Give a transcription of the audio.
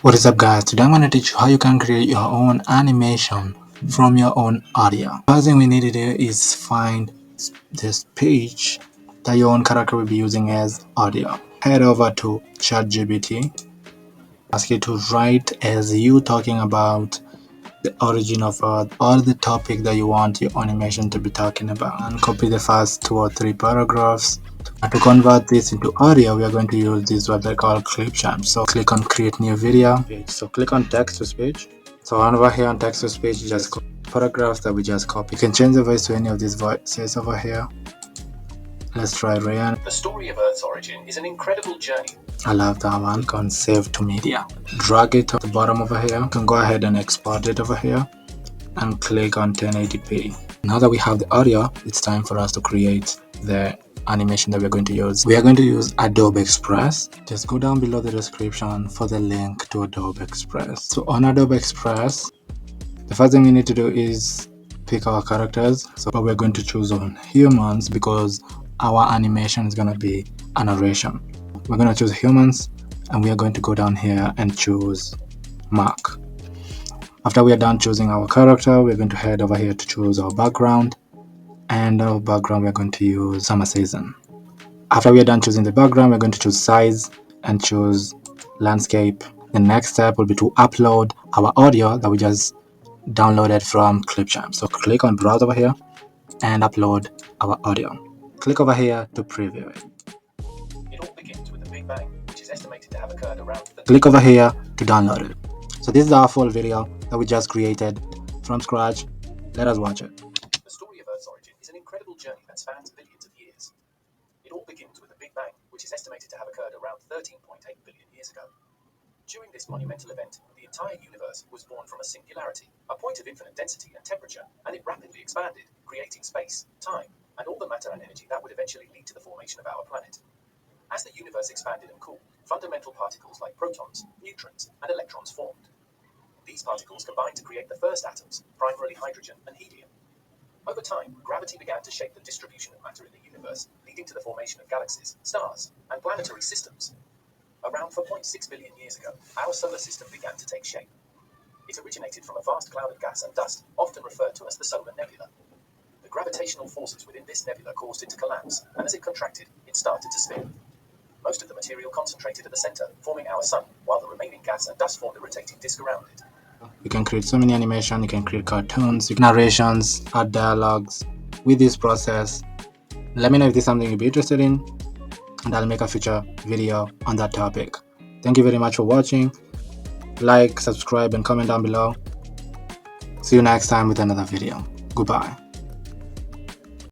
What is up guys, today I'm going to teach you how you can create your own animation from your own audio. First thing we need to do is find this page that your own character will be using as audio. Head over to ChatGPT, ask it to write as you talking about the origin of Earth or the topic that you want your animation to be talking about, and copy the first 2 or 3 paragraphs. And to convert this into audio, we are going to use this website called Clipchamp. So click on create new video page. So click on text to speech. So over here on text to speech, just paragraphs that we just copied. You can change the voice to any of these voices over here. Let's try Ryan. The story of Earth's origin is an incredible journey. I love that one. You can save to media. Drag it to the bottom over here. You can go ahead and export it over here and click on 1080p. Now that we have the audio, it's time for us to create the animation that we're going to use. We are going to use Adobe Express. Just go down below the description for the link to Adobe Express. So on Adobe Express, the first thing we need to do is pick our characters. So we're going to choose on humans because our animation is going to be a narration. We're going to choose humans and we are going to go down here and choose Mark. After we are done choosing our character, we're going to head over here to choose our background, and our background we're going to use summer season. After we are done choosing the background, we're going to choose size and choose landscape. The next step will be to upload our audio that we just downloaded from Clipchamp. So click on browse over here and upload our audio. Click over here to preview it. It all begins with the Big Bang, which is estimated to have occurred around the... Click over here to download it. So this is our full video that we just created from scratch. Let us watch it. The story of Earth's origin is an incredible journey that spans billions of years. It all begins with the Big Bang, which is estimated to have occurred around 13.8 billion years ago. During this monumental event, the entire universe was born from a singularity, a point of infinite density and temperature, and it rapidly expanded, creating space, time, and all the matter and energy that would eventually lead to the formation of our planet. As the universe expanded and cooled, fundamental particles like protons, neutrons, and electrons formed. These particles combined to create the first atoms, primarily hydrogen and helium. Over time, gravity began to shape the distribution of matter in the universe, leading to the formation of galaxies, stars, and planetary systems. Around 4.6 billion years ago, our solar system began to take shape. It originated from a vast cloud of gas and dust, often referred to as the solar nebula. The gravitational forces within this nebula caused it to collapse, and as it contracted, it started to spin. Most of the material concentrated at the center, forming our sun, while the remaining gas and dust formed a rotating disk around it. You can create so many animation, you can create cartoons, narrations, add dialogues with this process. Let me know if this is something you'll be interested in, and I'll make a future video on that topic. Thank you very much for watching. Like, subscribe, and comment down below. See you next time with another video. Goodbye.